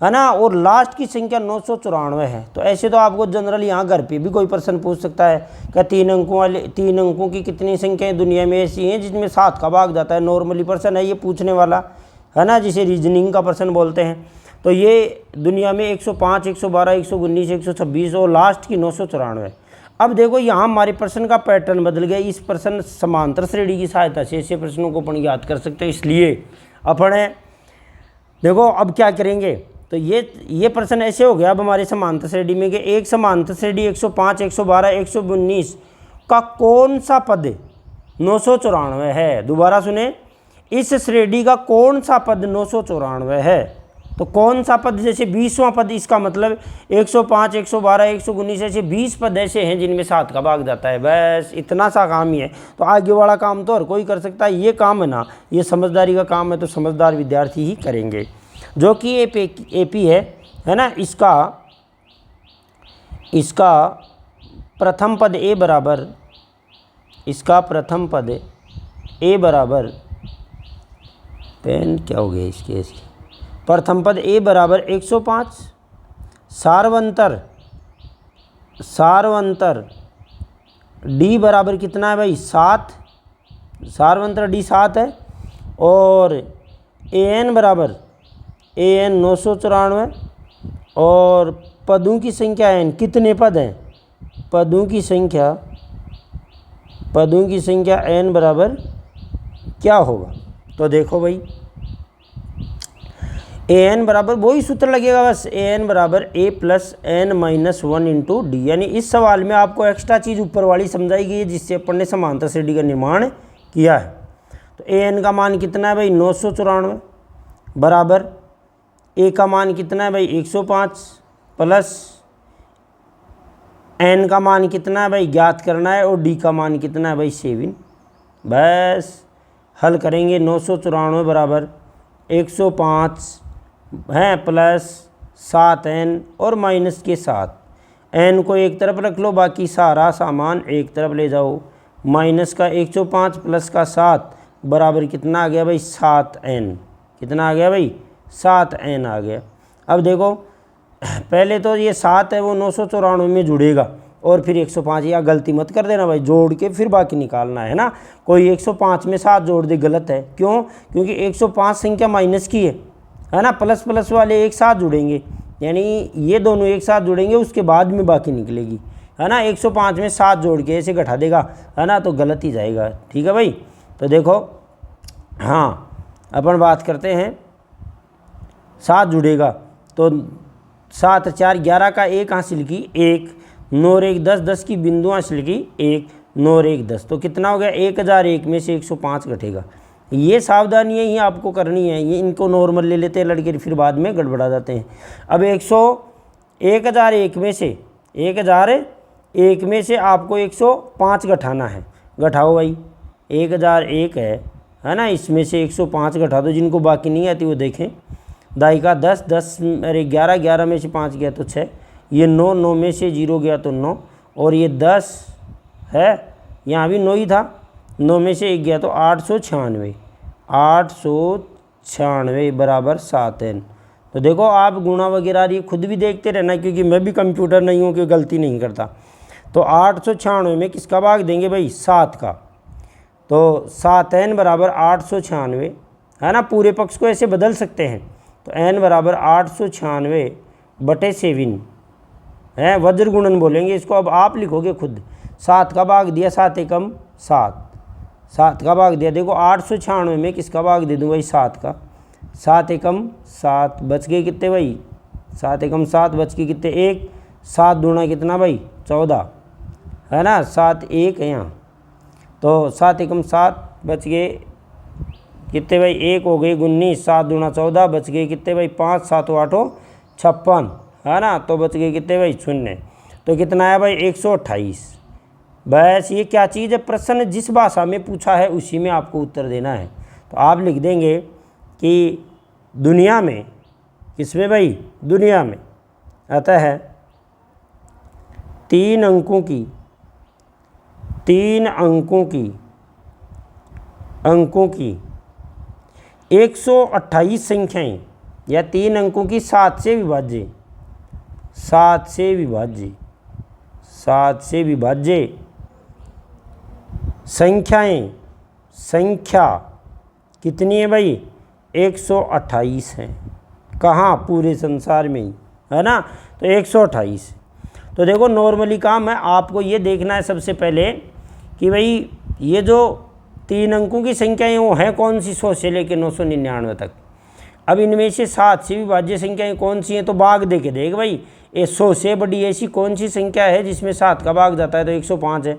है ना। और लास्ट की संख्या 994 है। तो ऐसे तो आपको जनरल यहाँ घर पे भी कोई प्रश्न पूछ सकता है कि 3 अंकों की कितनी संख्याएं दुनिया में ऐसी हैं जिसमें 7 का भाग जाता है। नॉर्मली प्रश्न है ये पूछने वाला, है ना, जिसे रीजनिंग का प्रश्न बोलते हैं। तो ये दुनिया में 105, 112, 119, 126 और लास्ट की 994। अब देखो यहाँ हमारे प्रश्न का पैटर्न बदल गया। इस प्रश्न समांतर श्रेणी की सहायता से ऐसे प्रश्नों को अपन याद कर सकते हैं। इसलिए अपन देखो अब क्या करेंगे, तो ये प्रश्न ऐसे हो गया अब हमारे समांतर श्रेणी में कि एक समांतर श्रेणी 105, 112, 119 का कौन सा पद 994 है। दोबारा सुने, इस श्रेणी का कौन सा पद 994 है। तो कौन सा पद, जैसे 20वां पद, इसका मतलब 105, 112, 119 ऐसे 20 पद ऐसे हैं जिनमें 7 का भाग जाता है। बस इतना सा काम ही है। तो आगे वाला काम तो हर कोई कर सकता है। ये काम है ना, ये समझदारी का काम है, तो समझदार विद्यार्थी ही करेंगे। जो कि एपी है ना। इसका प्रथम पद ए बराबर, इसका प्रथम पद ए बराबर, पेन क्या हो गया इसके, प्रथम पद ए बराबर 105, सारवंतर डी बराबर कितना है भाई 7, सारवंतर डी 7 है। और ए एन बराबर AN 994 और पदों की संख्या n, कितने पद हैं, पदों की संख्या n बराबर क्या होगा। तो देखो भाई AN बराबर वही सूत्र लगेगा बस, AN बराबर A plus N minus 1 into D. यानी इस सवाल में आपको एक्स्ट्रा चीज़ ऊपर वाली समझाई गई है जिससे अपन ने समांतर श्रेणी का निर्माण किया है। तो AN का मान कितना है भाई 994 बराबर A का मान कितना है भाई 105 प्लस N का मान कितना है भाई ज्ञात करना है, और D का मान कितना है भाई 7। बस हल करेंगे 994 बराबर 105 है प्लस 7N और माइनस के 7। N को एक तरफ रख लो, बाकी सारा सामान एक तरफ ले जाओ। माइनस का 105 प्लस का 7 बराबर कितना आ गया भाई 7N। कितना आ गया भाई 7N आ गया। अब देखो पहले तो ये 7 है वो 994 में जुड़ेगा और फिर 105, या गलती मत कर देना भाई, जोड़ के फिर बाकी निकालना है ना। कोई 105 में 7 जोड़ दे, गलत है। क्यों? क्योंकि 105 संख्या माइनस की है ना। प्लस प्लस वाले एक साथ जुड़ेंगे, यानी ये दोनों एक साथ जुड़ेंगे, उसके बाद में बाकी निकलेगी, है ना। 105 में 7 जोड़ के ऐसे घटा देगा, है ना, तो गलत ही जाएगा। ठीक है भाई। तो देखो हाँ अपन बात करते हैं, 7 जुड़ेगा तो 7 4 11 का 1 हासिल की 1, 9 और 1 10, 10 की बिंदु हासिल की 1, 9 और 1 10, तो कितना हो गया 1001 में से 105 घटेगा। ये सावधानियाँ ही आपको करनी है, ये इनको नॉर्मल ले लेते हैं लड़के, फिर बाद में गड़बड़ा जाते हैं। अब 1001 में से 1001 में से आपको 105 घटाना है। घटाओ भाई, 1001 है ना, इसमें से 105 घटा दो। जिनको बाकी नहीं आती वो देखें। दाई का 10, 10 अरे 11, 11 में से 5 गया तो 6, ये 9, 9 में से 0 गया तो 9, और ये 10 है, यहाँ भी 9 ही था, 9 में से 1 गया तो 896, 896 बराबर 7N। तो देखो आप गुणा वगैरह ये खुद भी देखते रहना, क्योंकि मैं भी कंप्यूटर नहीं हूँ कि गलती नहीं करता। तो 896 में किसका भाग देंगे भाई 7 का, तो 7N बराबर 896, है ना। पूरे पक्ष को ऐसे बदल सकते हैं, तो N बराबर 896 बटे 7 है, वज्र गुणन बोलेंगे इसको। अब आप लिखोगे खुद, 7 का भाग दिया, 7 एकम 7, 7 का भाग दिया। देखो 896 में किसका भाग दे दूँ भाई 7 का, 7 एकम 7, बच गए कितने भाई 7 एकम 7, बच गए कितने 1, 7 दूना कितना भाई 14, है ना, 7 1 है यहाँ, तो 7 एकम 7, बच गए कितने भाई 1 हो गए 19, 7 दूना 14, बच गए कितने भाई 5, 7 8 56, है ना, तो बच गए कितने भाई 0, तो कितना है भाई 128। बस ये क्या चीज़ है, प्रश्न जिस भाषा में पूछा है उसी में आपको उत्तर देना है। तो आप लिख देंगे कि दुनिया में, किसमें भाई दुनिया में, अतः 3 अंकों की 128 संख्याएं या 3 अंकों की 7 से विभाज्य संख्या कितनी है भाई? 128 है। कहाँ? पूरे संसार में ही, है ना। तो 128। तो देखो नॉर्मली काम है, आपको ये देखना है सबसे पहले कि भाई ये जो 3 अंकों की संख्याएं वो हैं कौन सी, 100 से लेकर 999 तक। अब इनमें से 7 से विभाज्य संख्याएं कौन सी हैं? तो भाग दे के देख भाई, ये 100 से बड़ी ऐसी कौन सी संख्या है जिसमें 7 का भाग जाता है? तो 105 है।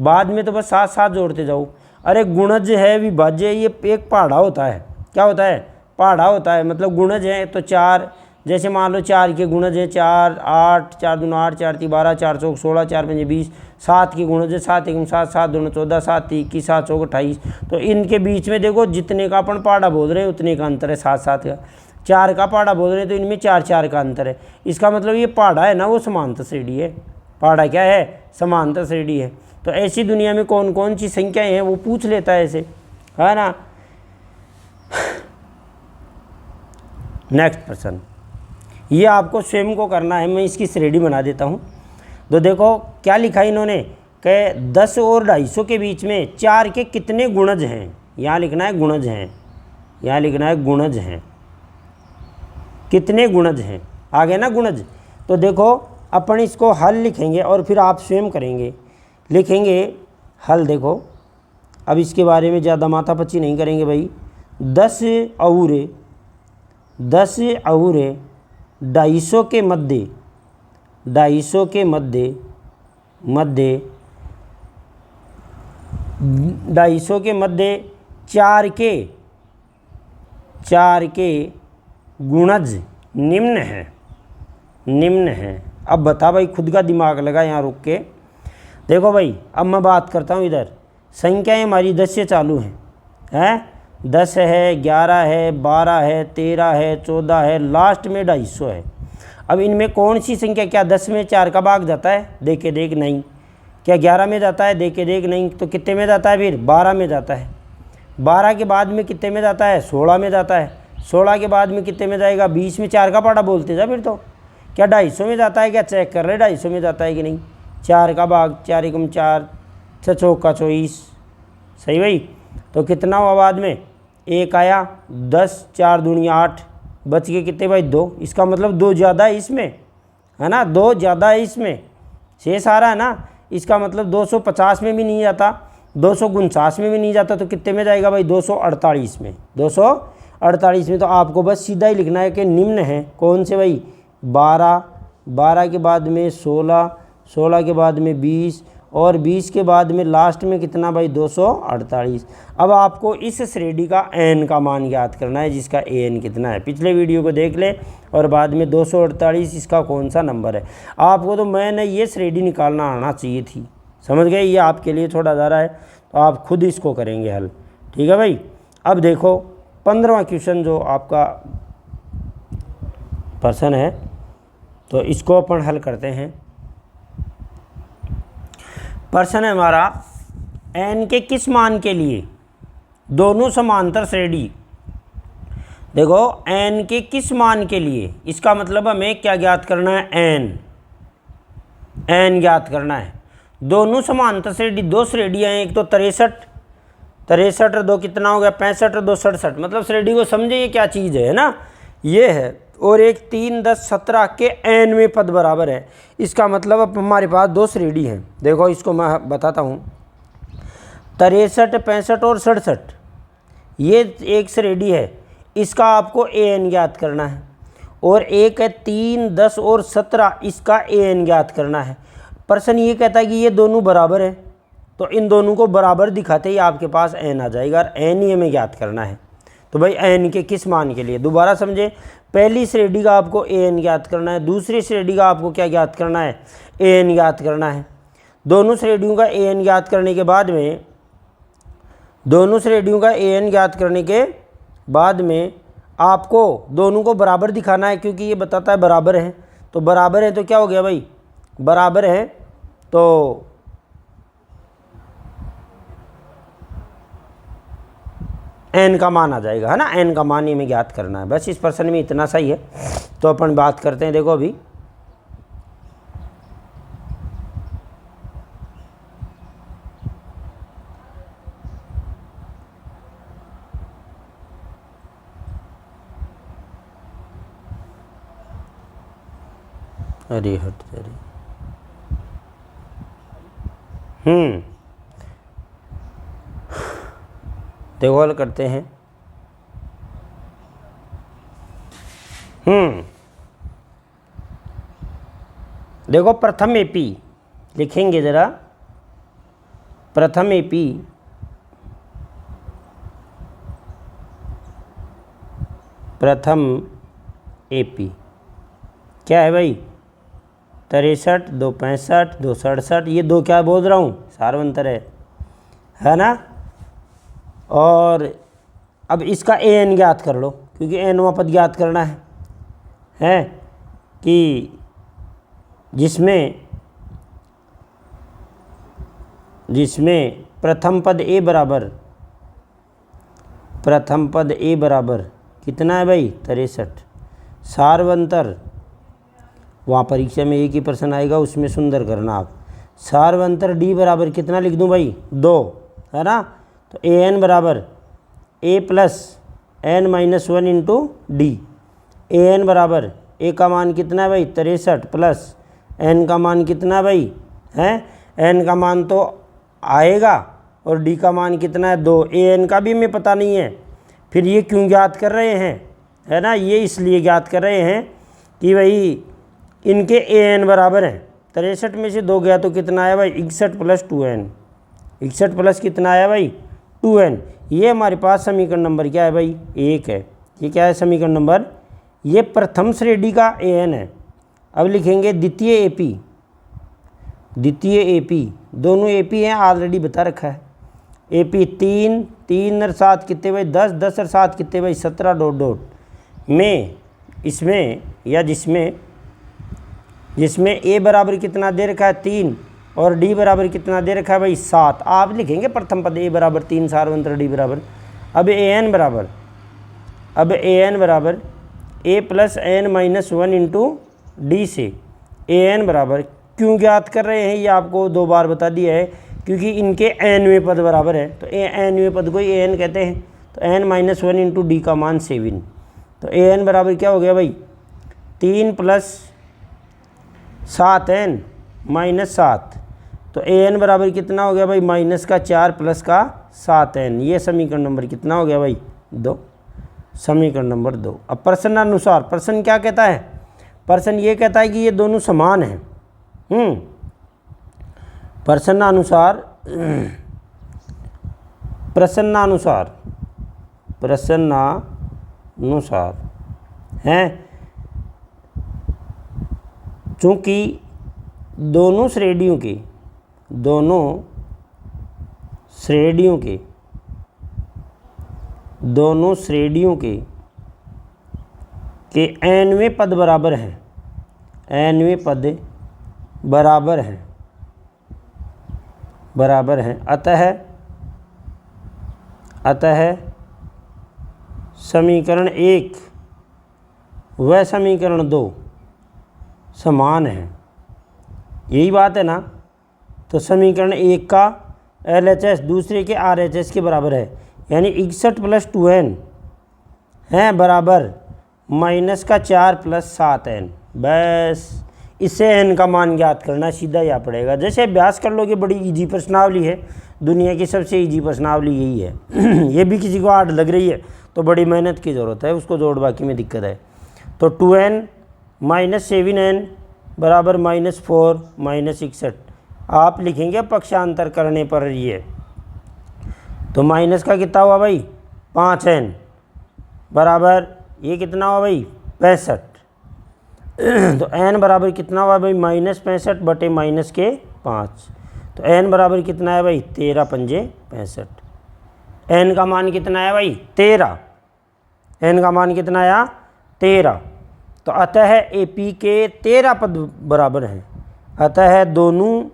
बाद में तो बस 7 7 जोड़ते जाओ। अरे गुणज है, विभाज्य है, ये एक पहाड़ा होता है। क्या होता है? पहाड़ा होता है। मतलब गुणज है तो 4, जैसे मान लो 4 के गुणज है 4 8, 4 दूनी 8, 4 3 12, 4 चौक 16, 4 पंजे 20। 7 के गुणज है 7 1 7, 7 2 14, 7 3 21, 7 चौक 28। तो इनके बीच में देखो जितने का अपन पहाड़ा बोल रहे हैं उतने का अंतर है, 7 7 का। 4 का पहाड़ा बोल रहे हैं तो इनमें 4 4 का अंतर है। इसका मतलब ये पहाड़ा है ना, वो समांतर श्रेणी है। पहाड़ा क्या है? समांतर श्रेणी है। तो ऐसी दुनिया में कौन कौन सी संख्याएं हैं वो पूछ लेता है ऐसे, है ना। नेक्स्ट प्रश्न, ये आपको स्वयं को करना है। मैं इसकी श्रेणी बना देता हूँ। तो देखो क्या लिखा इन्होंने कि 10 और 250 के बीच में 4 के कितने गुणज हैं? यहाँ लिखना है गुणज हैं, यहाँ लिखना है गुणज हैं। कितने गुणज हैं? आ गए ना गुणज। तो देखो अपन इसको हल लिखेंगे और फिर आप स्वयं करेंगे, लिखेंगे हल। देखो अब इसके बारे में ज़्यादा माथापच्ची नहीं करेंगे भाई। 10 और 250 के मध्य 250 के मध्य 4 के गुणज निम्न है। अब बता भाई, खुद का दिमाग लगा यहाँ रुक के। देखो भाई अब मैं बात करता हूँ इधर। संख्याएं हमारी 10 से चालू हैं 10 है, 11 है, 12 है, 13 है, 14 है, लास्ट में 250 है। अब इनमें कौन सी संख्या, क्या 10 में 4 का भाग जाता है? देख के देख, नहीं। क्या 11 में जाता है? देख के देख, नहीं। तो कितने में जाता है? फिर 12 में जाता है। 12 के बाद में कितने में जाता है? 16 में जाता है। 16 के बाद में कितने में जाएगा? 20 में 4 का पहाड़ा बोलते जा। फिर तो क्या 250 में जाता है? क्या चेक कर रहे 250 में जाता है कि नहीं? 4 का भाग 4 एकम 4, 6 चौका 24। सही भाई। तो कितना हुआ बाद में? 1 आया, 10, 4 दूनी 8, बच गए कितने भाई? 2। इसका मतलब 2 ज़्यादा है इसमें, है ना। 2 ज़्यादा है इसमें, शेष आ रहा है ना। इसका मतलब 250 में भी नहीं जाता, 249 में भी नहीं जाता। तो कितने में जाएगा भाई? 248 में। 248 में। तो आपको बस सीधा ही लिखना है कि निम्न है कौन से भाई? 12, 12 के बाद में 16, 16 के बाद में 20 और 20 के बाद में लास्ट में कितना भाई? 248। अब आपको इस श्रेणी का n का मान ज्ञात करना है, जिसका an कितना है। पिछले वीडियो को देख ले और बाद में 248 इसका कौन सा नंबर है। आपको तो मैंने ये श्रेणी निकालना आना चाहिए थी, समझ गए। ये आपके लिए थोड़ा ज़्यादा है तो आप खुद इसको करेंगे हल, ठीक है भाई। अब देखो 15वां क्वेश्चन जो आपका प्रश्न है, तो इसको अपन हल करते हैं। प्रश्न है हमारा, n के किस मान के लिए दोनों समांतर श्रेणी। देखो n के किस मान के लिए, इसका मतलब हमें क्या ज्ञात करना है? n ज्ञात करना है। दोनों समांतर श्रेणी, 2 श्रेणियाँ हैं, एक तो 63 और 2 कितना हो गया? 65 और 2 67। मतलब श्रेणी को समझे ये क्या चीज़ है ना, ये है। और एक 3 10 17 के n में पद बराबर है। इसका मतलब अब हमारे पास 2 श्रेणी हैं। देखो इसको मैं बताता हूँ। 63 65 और 67 ये एक श्रेणी है, इसका आपको an ज्ञात करना है। और एक है 3 10 और 17, इसका an ज्ञात करना है। प्रश्न ये कहता है कि ये दोनों बराबर है, तो इन दोनों को बराबर दिखाते ही आपके पास n आ जाएगा और n ही हमें ज्ञात करना है। तो भाई n के किस मान के लिए, दोबारा समझे। पहली श्रेणी का आपको an ज्ञात करना है, दूसरी श्रेणी का आपको क्या ज्ञात करना है? an ज्ञात करना है। दोनों श्रेणियों का an ज्ञात करने के बाद में, दोनों श्रेणियों का an ज्ञात करने के बाद में आपको दोनों को बराबर दिखाना है, क्योंकि ये बताता है बराबर है। तो बराबर है तो क्या हो गया भाई? बराबर है तो n का मान आ जाएगा, है ना। n का मान ही हमें ज्ञात करना है, बस इस प्रश्न में इतना सही है। तो अपन बात करते हैं, देखो अभी अरे हट अरे देखो हल करते हैं। देखो प्रथम एपी लिखेंगे ज़रा, प्रथम एपी क्या है भाई, 63, 2 65, 2 67, ये दो क्या बोल रहा हूँ, सार्वंतर है ना। और अब इसका an ज्ञात कर लो, क्योंकि nवां पद ज्ञात करना है कि जिसमें प्रथम पद a बराबर कितना है भाई, 63। सार्वंतर वहाँ परीक्षा में एक ही प्रश्न आएगा, उसमें सुंदर करना आप। सार्वंतर d बराबर कितना लिख दूँ भाई, 2, है ना। तो an बराबर a plus n-1 into D. an बराबर a का मान कितना है भाई, 63 प्लस n का मान कितना है भाई, n का मान तो आएगा और d का मान कितना है, 2। an का भी हमें पता नहीं है, फिर ये क्यों ज्ञात कर रहे हैं, है ना। ये इसलिए ज्ञात कर रहे हैं कि भाई इनके an बराबर हैं। 63 में से 2 गया तो कितना आया भाई, 61 प्लस 2n। 61 प्लस कितना आया भाई, 2n। ये हमारे पास समीकरण नंबर क्या है भाई, 1 है। ये क्या है समीकरण नंबर, ये प्रथम श्रेणी का an है। अब लिखेंगे द्वितीय एपी, दोनों एपी हैं, ऑलरेडी बता रखा है। एपी 3 और 7 कितने भाई, 10, 10 और 7 कितने भाई, 17 डॉट में इसमें या जिसमें ए बराबर कितना दे रखा है, 3 और डी बराबर कितना दे रखा है भाई, 7। आप लिखेंगे प्रथम पद a बराबर 3, सार्वंतर डी बराबर। अब an बराबर a plus n-1 into D से an बराबर क्यों ज्ञात कर रहे हैं, ये आपको 2 बार बता दिया है, क्योंकि इनके nवें पद बराबर है। तो nवें पद को an कहते हैं। तो n-1 इंटू डी का मान 7। तो an बराबर क्या हो गया भाई, 3 प्लस 7n माइनस 7। तो an बराबर कितना हो गया भाई, माइनस का 4 प्लस का 7n। ये समीकरण नंबर कितना हो गया भाई, 2। समीकरण नंबर 2। अब प्रश्नानुसार, प्रश्न क्या कहता है, प्रश्न ये कहता है कि ये दोनों समान हैं। प्रश्नानुसार हैं, चूँकि दोनों श्रेणियों के nवें पद बराबर हैं, अतः समीकरण 1 व समीकरण 2 समान है। यही बात है ना। तो समीकरण 1 का LHS दूसरे के RHS के बराबर है, यानी 61 प्लस 2n है बराबर माइनस का 4 प्लस 7n। बस इससे n का मान ज्ञात करना, सीधा या पड़ेगा। जैसे अभ्यास कर लोगे, बड़ी इजी प्रश्नावली है, दुनिया की सबसे इजी प्रश्नावली यही है। ये भी किसी को हार्ड लग रही है तो बड़ी मेहनत की ज़रूरत है, उसको जोड़ बाकी में दिक्कत है। तो 2n माइनस 7n बराबर -4 -61 आप लिखेंगे पक्षांतर करने पर। ये तो माइनस का कितना हुआ भाई, 5n बराबर ये कितना हुआ भाई, 65। तो n बराबर कितना हुआ भाई, -65 बटे -5। तो n बराबर कितना है भाई, 13 पंजे 65। n का मान कितना है भाई, 13। n का मान कितना आया, 13। तो अतः AP के 13 पद बराबर हैं। अतः दोनों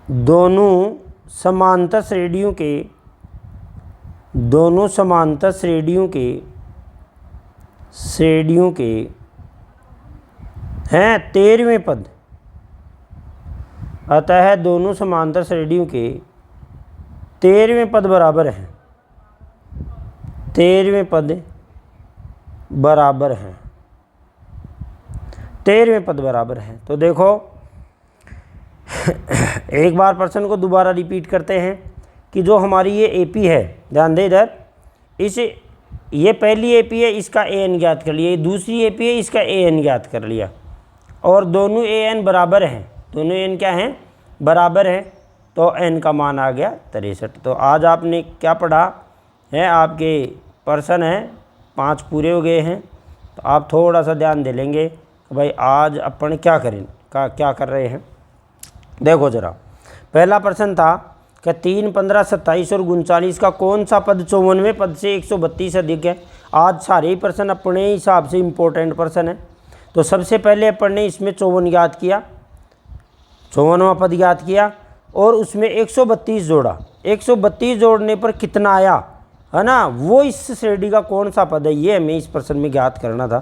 दोनों समांतर श्रेणियों के हैं 13वें पद, अतः दोनों समांतर श्रेणियों के 13वें पद बराबर हैं, 13वें पद बराबर हैं, 13वें पद बराबर हैं। तो देखो एक बार प्रश्न को दोबारा रिपीट करते हैं कि जो हमारी ये एपी है, ध्यान दे इधर, ये पहली एपी है, इसका एन ज्ञात कर लिया, ये दूसरी एपी है, इसका एन ज्ञात कर लिया, और दोनों एन बराबर हैं, दोनों एन क्या हैं, बराबर हैं, तो एन का मान आ गया 63। तो आज आपने क्या पढ़ा है, आपके प्रश्न हैं 5 पूरे हो गए हैं। तो आप थोड़ा सा ध्यान दे लेंगे कि भाई आज अपन क्या कर रहे हैं। देखो जरा, पहला प्रश्न था कि 3, 15, 27 और 39 का कौन सा पद 54वें पद से 132 अधिक है। आज सारे ही प्रश्न अपने हिसाब से इम्पोर्टेंट प्रश्न है। तो सबसे पहले अपन ने इसमें 54 याद किया, 54वां पद याद किया, और उसमें 132 जोड़ा। 132 जोड़ने पर कितना आया, है ना, वो इस श्रेणी का कौन सा पद है, ये हमें इस प्रश्न में ज्ञात करना था।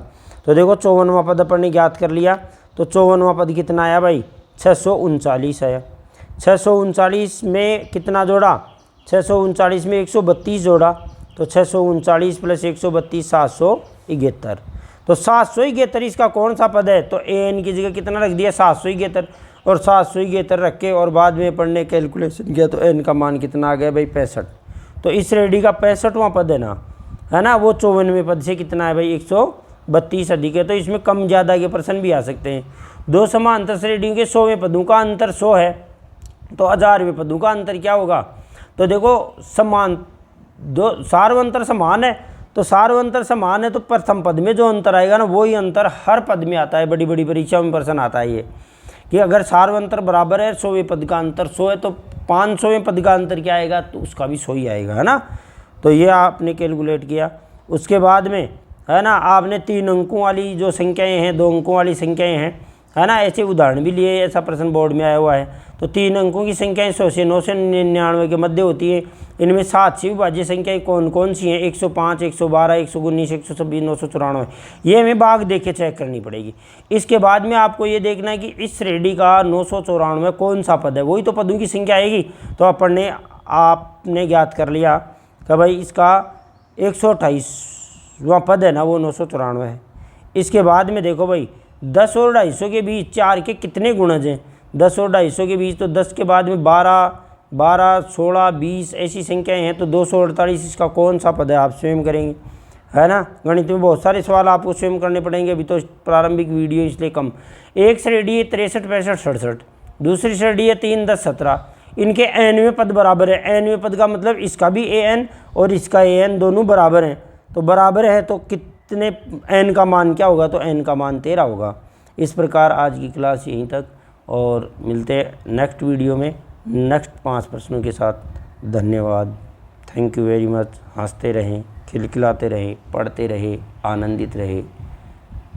तो देखो 54वां पद अपन ने ज्ञात कर लिया। तो 54वां पद कितना आया भाई, 639 आया। 639 में कितना जोड़ा, 639 में 132 जोड़ा, तो 639 प्लस 132 771। तो 771 इसका कौन सा पद है, तो एन की जगह कितना रख दिया, 771, और 771 रख के और बाद में पढ़ने कैलकुलेशन किया तो एन का मान कितना आ गया भाई 65। तो इस श्रेणी का 65वां पद है ना, वो 54वें पद से कितना है भाई 132 अधिक है। तो इसमें कम ज़्यादा के प्रश्न भी आ सकते हैं। दो समांतर श्रेणियों के 100वें पदों का अंतर 100 है, तो 1000वें पदों का अंतर क्या होगा। तो देखो सार्वंतर समान है, तो सार्वंतर समान है तो प्रथम पद में जो अंतर आएगा ना, वही अंतर हर पद में आता है। बड़ी बड़ी परीक्षा में प्रश्न आता है ये कि अगर सार्वंतर बराबर है, 100वें पद का अंतर 100 है, तो 500वें पद का अंतर क्या आएगा, तो उसका भी 100 ही आएगा, है ना। तो ये आपने कैलकुलेट किया। उसके बाद में है ना, आपने 3 अंकों वाली जो संख्याएं हैं, 2 अंकों वाली संख्याएं हैं, है ना, ऐसे उदाहरण भी लिए, ऐसा प्रश्न बोर्ड में आया हुआ है। तो 3 अंकों की संख्याएं 100 से 999 के मध्य होती है। इनमें 7 से विभाज्य संख्याएं कौन कौन सी हैं, 105, 112, 119, 126, 994। ये हमें भाग देके चेक करनी पड़ेगी। इसके बाद में आपको ये देखना है कि इस श्रेणी का 994 कौन सा पद है, वही तो पदों की संख्या आएगी। तो आपने ज्ञात कर लिया कि भाई इसका 128वां पद है ना, वो 994 है। इसके बाद में देखो भाई 10 और 250 के बीच 4 के कितने गुणज हैं, 10 और 250 के बीच, तो 10 के बाद में 12, 16, 20 ऐसी संख्याएं हैं। तो 248 इसका कौन सा पद है, आप स्वयं करेंगे, है ना। गणित में बहुत सारे सवाल आपको स्वयं करने पड़ेंगे, अभी तो प्रारंभिक वीडियो इसलिए कम। एक श्रेणी है 63, 65, 67, दूसरी श्रेणी है 3, 10, 17। इनके nवें पद बराबर है। nवें पद का मतलब इसका भी an और इसका an दोनों बराबर हैं। तो बराबर है तो कितने n का मान क्या होगा, तो n का मान 13 होगा। इस प्रकार आज की क्लास यहीं तक, और मिलते हैं नेक्स्ट वीडियो में नेक्स्ट 5 प्रश्नों के साथ। धन्यवाद, थैंक यू वेरी मच। हंसते रहें, खिलखिलाते रहें, पढ़ते रहें, आनंदित रहें।